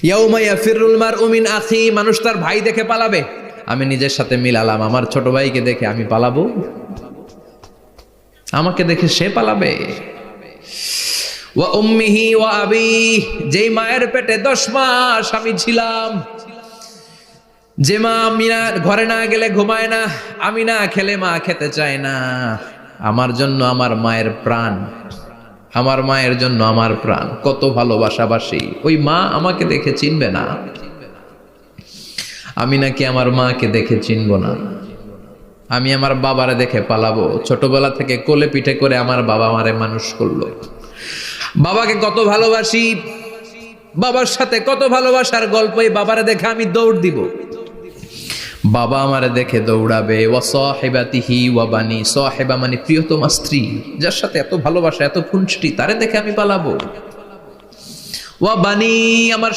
ইয়াউমা ইয়াফিরুল মারউ মিন আখি, মানুষ তার ভাই দেখে পালাবে। আমি নিজের সাথে মিলালাম, আমার ছোট ভাইকে দেখে আমি পালাবো? আমাকে দেখে সে পালাবে? ওয়া উম্মিহি ওয়া আবি, যেই মায়ের পেটে 10 মাস আমি ছিলাম, যে মা আমি না ঘরে না গেলে ঘুমায় না, আমি না খেলে মা খেতে চায় না, আমার জন্য আমার মায়ের প্রাণ, আমার মায়ের জন্য আমার প্রাণ, কত ভালোবাসাবাসি। ওই মা আমাকে দেখে চিনবে না, আমি নাকি আমার মাকে দেখে চিনব না। আমি আমার বাবারে দেখে পালাবো। ছোটবেলা থেকে কোলে পিঠে করে আমার বাবা আমারে মানুষ করলো, বাবাকে কত ভালোবাসি, বাবার সাথে কত ভালোবাসার গল্প, এই বাবারে দেখে আমি দৌড় দিব, বাবা আমারে দেখে দৌড়াবে। ওয়া সাহিবাতিহি ওয়া বানি, সাহিবা মানে প্রিয়তমা স্ত্রী, যার সাথে এত ভালোবাসা এত খুনসুটি, তারে দেখে আমি পালাবো। ওয়া বানি, আমার